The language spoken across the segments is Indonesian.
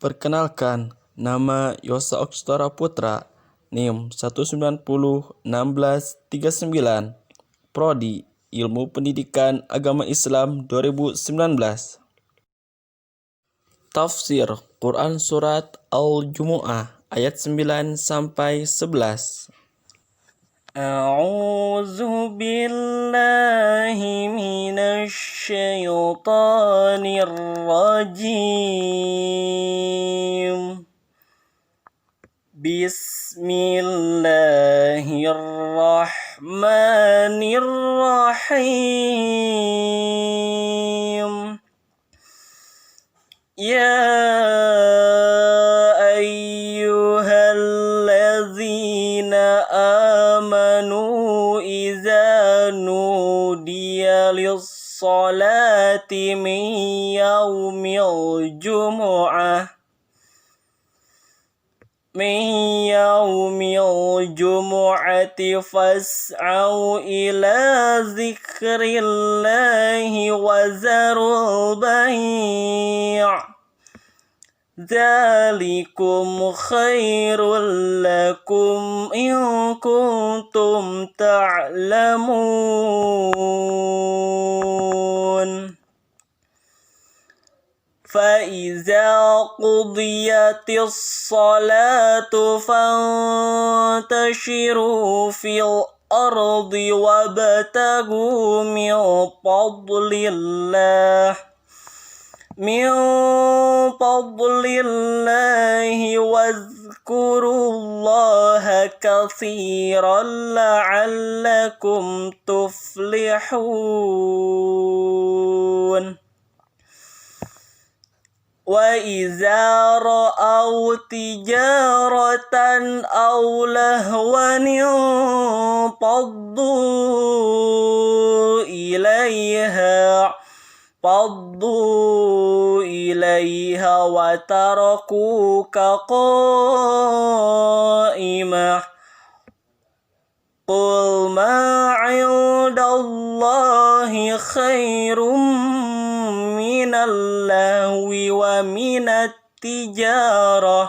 Perkenalkan, nama Yosa Okstara Putra, NIM 1901639, Prodi Ilmu Pendidikan Agama Islam 2019. Tafsir Quran Surat Al-Jumu'ah ayat 9 sampai 11. A'udzu billahi minasy syaithanir rajim. Bismillahirrahmanirrahim. Ya ayyuhalladzina amanu idza nudiya lis-salati min yaumil jumu'ati fas'au ila dzikrillahi wa zarul bai'. Dzalikum khairul lakum in kuntum ta'lamun. فَإِذَا قُضِيَتِ الصَّلَاةُ فَانتَشِرُوا فِي الْأَرْضِ وَابْتَغُوا مِنْ فَضْلِ اللَّهِ وَاذْكُرُوا اللَّهَ كَثِيرًا لَعَلَّكُمْ تُفْلِحُونَ. وَإِذَا رَأَوْا تِجَارَةً أَوْ لَهْوًا انفضوا إليها وتركوك قائما. قُلْ مَا عِندَ اللَّهِ خَيْرٌ مِنَ اللَّهْوِ وَمِنَ التِّجَارَةِ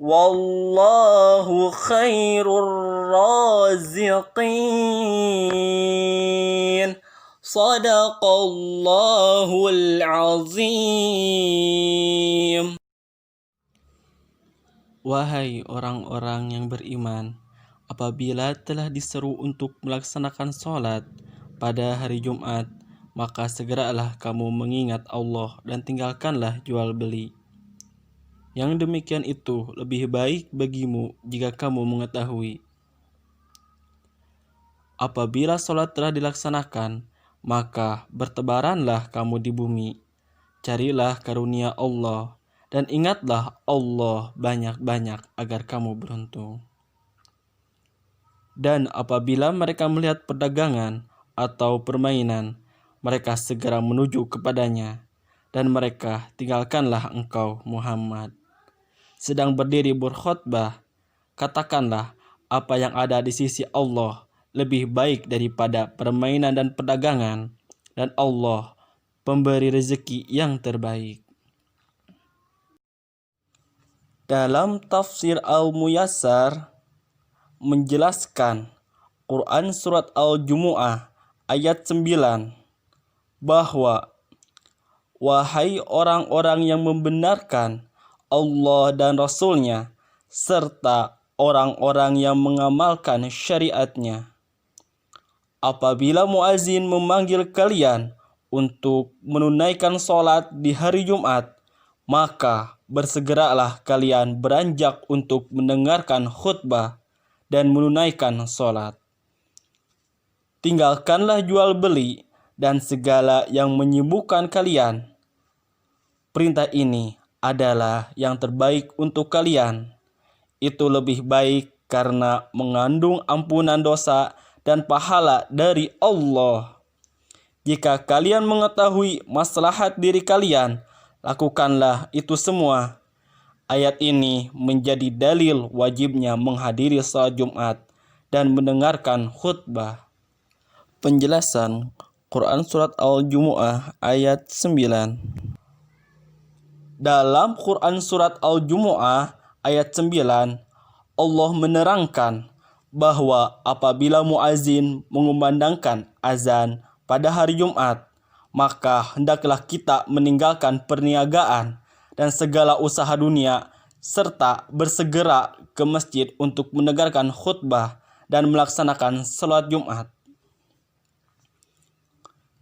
وَاللَّهُ خَيْرُ الرَّازِقِينَ. Shadaqallahul azim. Wahai orang-orang yang beriman, apabila telah diseru untuk melaksanakan sholat pada hari Jumat, maka segeralah kamu mengingat Allah dan tinggalkanlah jual beli. Yang demikian itu lebih baik bagimu jika kamu mengetahui. Apabila sholat telah dilaksanakan, maka bertebaranlah kamu di bumi. Carilah karunia Allah dan ingatlah Allah banyak-banyak agar kamu beruntung. Dan apabila mereka melihat perdagangan atau permainan, mereka segera menuju kepadanya, dan mereka tinggalkanlah engkau Muhammad. Sedang berdiri berkhutbah, katakanlah apa yang ada di sisi Allah lebih baik daripada permainan dan perdagangan, dan Allah pemberi rezeki yang terbaik. Dalam tafsir Al-Muyassar menjelaskan Quran Surat Al-Jumu'ah ayat 9 bahwa wahai orang-orang yang membenarkan Allah dan Rasul-Nya serta orang-orang yang mengamalkan syariat-Nya, apabila muazin memanggil kalian untuk menunaikan sholat di hari Jumat, maka bersegeralah kalian beranjak untuk mendengarkan khutbah dan menunaikan sholat. Tinggalkanlah jual beli dan segala yang menyibukkan kalian. Perintah ini adalah yang terbaik untuk kalian. Itu lebih baik karena mengandung ampunan dosa dan pahala dari Allah. Jika kalian mengetahui maslahat diri kalian, lakukanlah itu semua. Ayat ini menjadi dalil wajibnya menghadiri salat Jumat dan mendengarkan khutbah. Penjelasan Quran Surat Al-Jumu'ah ayat 9. Dalam Quran Surat Al-Jumu'ah ayat 9, Allah menerangkan bahwa apabila muazin mengumandangkan azan pada hari Jumat, maka hendaklah kita meninggalkan perniagaan dan segala usaha dunia serta bersegera ke masjid untuk mendengarkan khutbah dan melaksanakan salat Jumat.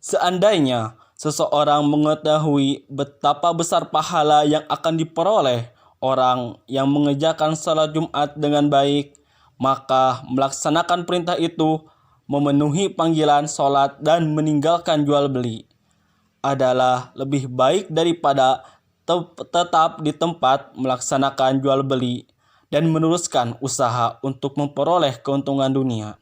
Seandainya seseorang mengetahui betapa besar pahala yang akan diperoleh orang yang mengerjakan salat Jumat dengan baik, maka melaksanakan perintah itu, memenuhi panggilan salat dan meninggalkan jual beli adalah lebih baik daripada tetap di tempat melaksanakan jual beli dan meneruskan usaha untuk memperoleh keuntungan dunia.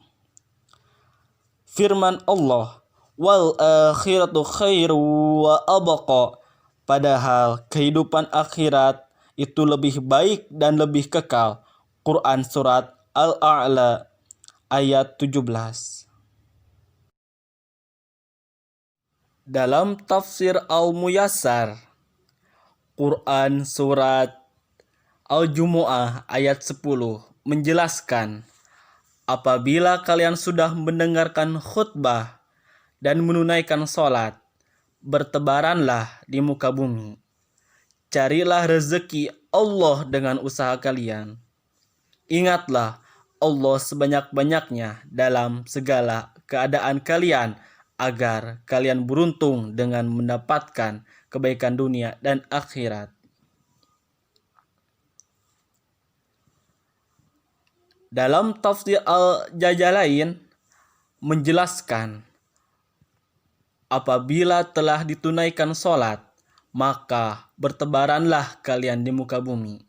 Firman Allah, wal akhiratu khairu wa abqa, padahal kehidupan akhirat itu lebih baik dan lebih kekal. Quran Surat Al-A'la ayat 17. Dalam tafsir Al-Muyassar, Quran Surat Al-Jumu'ah ayat 10 menjelaskan, apabila kalian sudah mendengarkan khutbah dan menunaikan sholat, bertebaranlah di muka bumi. Carilah rezeki Allah dengan usaha kalian. Ingatlah Allah sebanyak-banyaknya dalam segala keadaan kalian, agar kalian beruntung dengan mendapatkan kebaikan dunia dan akhirat. Dalam tafsir Al-Jajalain menjelaskan, apabila telah ditunaikan sholat, maka bertebaranlah kalian di muka bumi.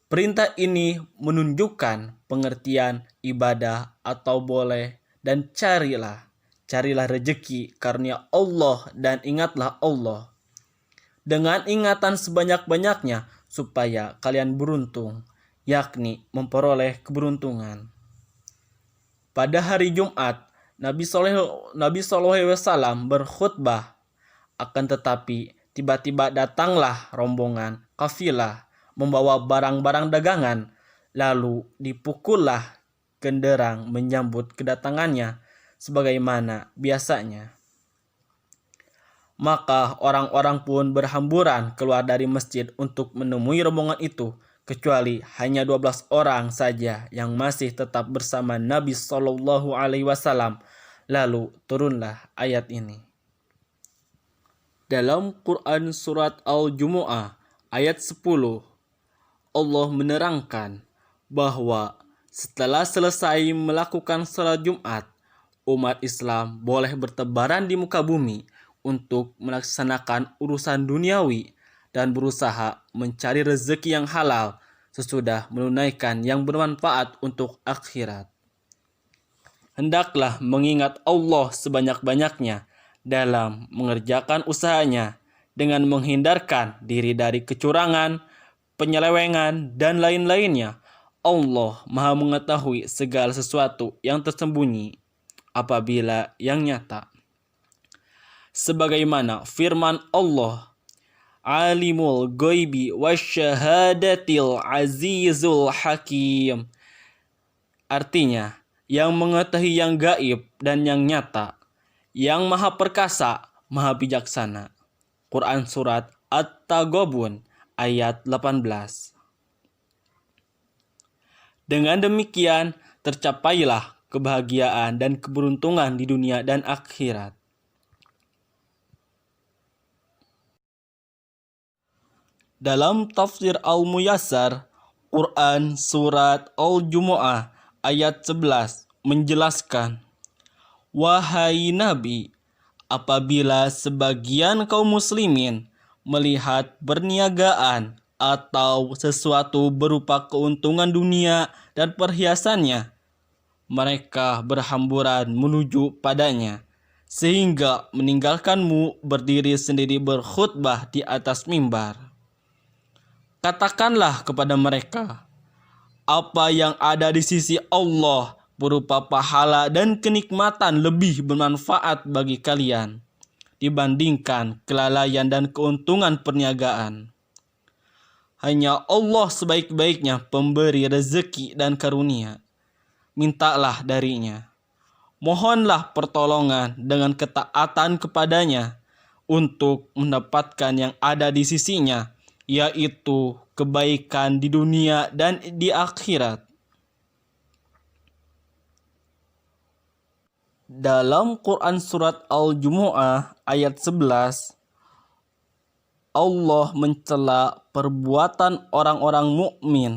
Perintah ini menunjukkan pengertian ibadah atau boleh dan carilah rezeki karunia Allah dan ingatlah Allah dengan ingatan sebanyak-banyaknya supaya kalian beruntung, yakni memperoleh keberuntungan. Pada hari Jumat, Nabi SAW berkhutbah, akan tetapi tiba-tiba datanglah rombongan kafilah membawa barang-barang dagangan, lalu dipukullah genderang menyambut kedatangannya sebagaimana biasanya. Maka orang-orang pun berhamburan keluar dari masjid untuk menemui rombongan itu, kecuali hanya 12 orang saja yang masih tetap bersama Nabi SAW. Lalu turunlah ayat ini. Dalam Quran Surat Al-Jumu'ah ayat 10, Allah menerangkan bahwa setelah selesai melakukan salat Jumat, umat Islam boleh bertebaran di muka bumi untuk melaksanakan urusan duniawi dan berusaha mencari rezeki yang halal sesudah menunaikan yang bermanfaat untuk akhirat. Hendaklah mengingat Allah sebanyak-banyaknya dalam mengerjakan usahanya dengan menghindarkan diri dari kecurangan, penyelewengan, dan lain-lainnya. Allah Maha mengetahui segala sesuatu yang tersembunyi apabila yang nyata. Sebagaimana firman Allah, Alimul ghaibi wasyahadatil azizul hakim. Artinya, yang mengetahui yang gaib dan yang nyata, yang maha perkasa, maha bijaksana. Quran Surat At-Taghabun ayat 18. Dengan demikian, tercapailah kebahagiaan dan keberuntungan di dunia dan akhirat. Dalam tafsir Al-Muyassar, Quran Surat Al-Jumu'ah ayat 11 menjelaskan, wahai Nabi, apabila sebagian kaum muslimin melihat perniagaan atau sesuatu berupa keuntungan dunia dan perhiasannya, mereka berhamburan menuju padanya, sehingga meninggalkanmu berdiri sendiri berkhutbah di atas mimbar. Katakanlah kepada mereka, apa yang ada di sisi Allah berupa pahala dan kenikmatan lebih bermanfaat bagi kalian dibandingkan kelalaian dan keuntungan perniagaan. Hanya Allah sebaik-baiknya pemberi rezeki dan karunia. Mintalah darinya. Mohonlah pertolongan dengan ketaatan kepadanya untuk mendapatkan yang ada di sisinya, yaitu kebaikan di dunia dan di akhirat. Dalam Quran Surat Al-Jumu'ah ayat 11, Allah mencela perbuatan orang-orang mukmin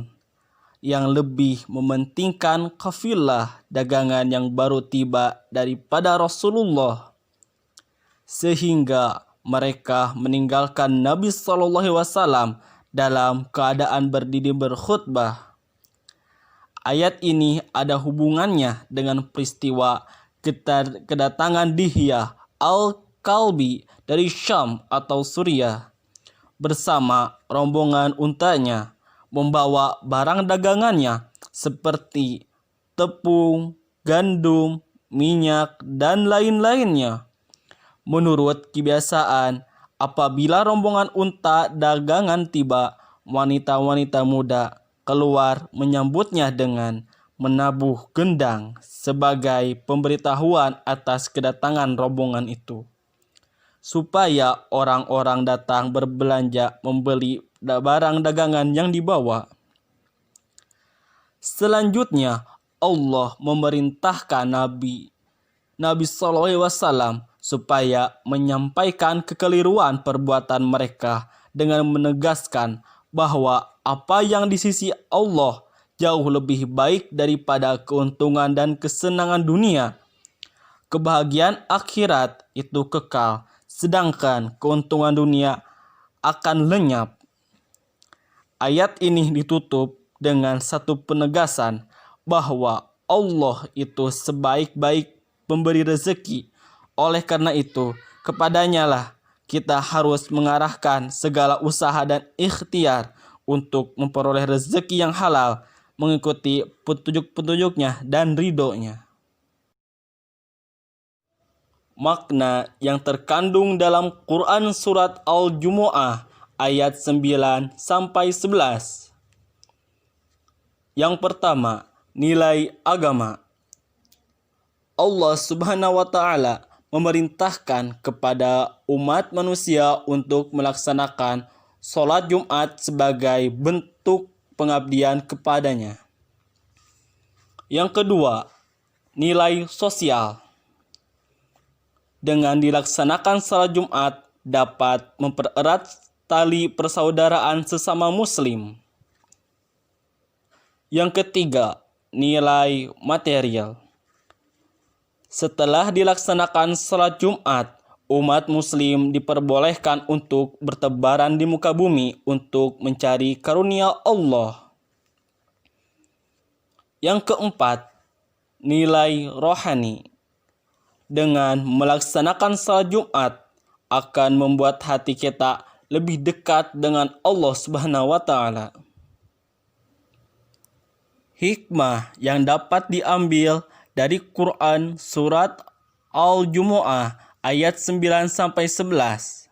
yang lebih mementingkan kafilah dagangan yang baru tiba daripada Rasulullah, sehingga mereka meninggalkan Nabi SAW dalam keadaan berdiri berkhutbah. Ayat ini ada hubungannya dengan peristiwa kedatangan Dihyah Al-Kalbi dari Syam atau Suriah bersama rombongan untanya, membawa barang dagangannya seperti tepung, gandum, minyak, dan lain-lainnya. Menurut kebiasaan, apabila rombongan unta dagangan tiba, wanita-wanita muda keluar menyambutnya dengan menabuh gendang sebagai pemberitahuan atas kedatangan rombongan itu, supaya orang-orang datang berbelanja membeli barang dagangan yang dibawa. Selanjutnya, Allah memerintahkan Nabi SAW supaya menyampaikan kekeliruan perbuatan mereka dengan menegaskan bahwa apa yang di sisi Allah jauh lebih baik daripada keuntungan dan kesenangan dunia. Kebahagiaan akhirat itu kekal, sedangkan keuntungan dunia akan lenyap. Ayat ini ditutup dengan satu penegasan bahwa Allah itu sebaik-baik pemberi rezeki. Oleh karena itu, kepadanya lah kita harus mengarahkan segala usaha dan ikhtiar untuk memperoleh rezeki yang halal, mengikuti petunjuk-petunjuknya dan ridhonya. Makna yang terkandung dalam Quran Surat Al-Jumu'ah ayat 9-11. Yang pertama, nilai agama. Allah Subhanahu wa Ta'ala memerintahkan kepada umat manusia untuk melaksanakan sholat Jumat sebagai bentuk pengabdian kepadanya. Yang kedua, nilai sosial. Dengan dilaksanakan salat Jumat dapat mempererat tali persaudaraan sesama muslim. Yang ketiga, nilai material. Setelah dilaksanakan salat Jumat, umat muslim diperbolehkan untuk bertebaran di muka bumi untuk mencari karunia Allah. Yang keempat, nilai rohani. Dengan melaksanakan salat Jumat akan membuat hati kita lebih dekat dengan Allah Subhanahu wa Ta'ala. Hikmah yang dapat diambil dari Quran Surat Al-Jumu'ah ayat 9-11.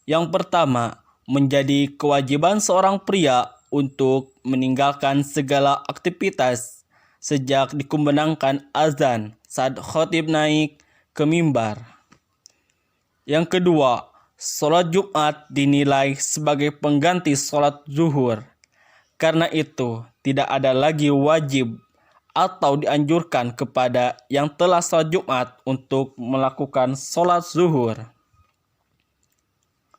Yang pertama, menjadi kewajiban seorang pria untuk meninggalkan segala aktivitas sejak dikumandangkan azan saat khatib naik ke mimbar. Yang kedua, sholat Jumat dinilai sebagai pengganti sholat zuhur. Karena itu, tidak ada lagi wajib atau dianjurkan kepada yang telah sholat Jumat untuk melakukan sholat zuhur.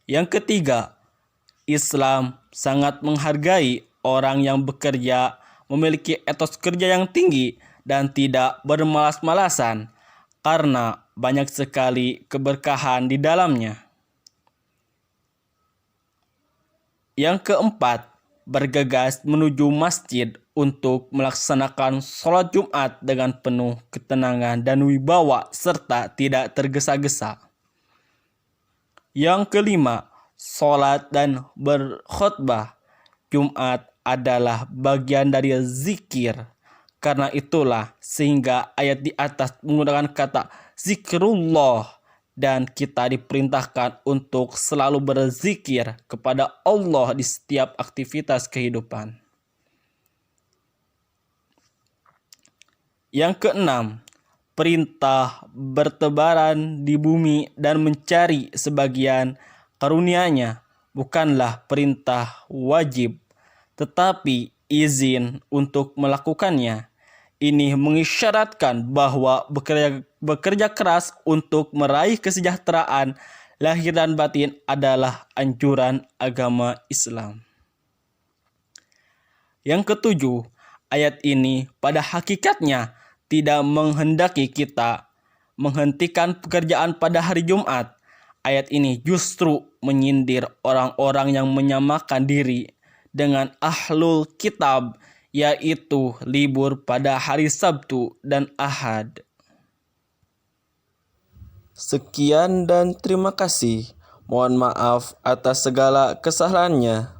Yang ketiga, Islam sangat menghargai orang yang bekerja, memiliki etos kerja yang tinggi dan tidak bermalas-malasan, karena banyak sekali keberkahan di dalamnya. Yang keempat, bergegas menuju masjid untuk melaksanakan sholat Jumat dengan penuh ketenangan dan wibawa serta tidak tergesa-gesa. Yang kelima, sholat dan berkhutbah. Jumat adalah bagian dari zikir. Karena itulah sehingga ayat di atas menggunakan kata zikrullah dan kita diperintahkan untuk selalu berzikir kepada Allah di setiap aktivitas kehidupan. Yang keenam, perintah bertebaran di bumi dan mencari sebagian karunia-Nya bukanlah perintah wajib, tetapi izin untuk melakukannya. Ini mengisyaratkan bahwa bekerja keras untuk meraih kesejahteraan lahir dan batin adalah anjuran agama Islam. Yang ketujuh, ayat ini pada hakikatnya tidak menghendaki kita menghentikan pekerjaan pada hari Jumat. Ayat ini justru menyindir orang-orang yang menyamakan diri dengan ahlul kitab, yaitu libur pada hari Sabtu dan Ahad. Sekian dan terima kasih. Mohon maaf atas segala kesalahannya.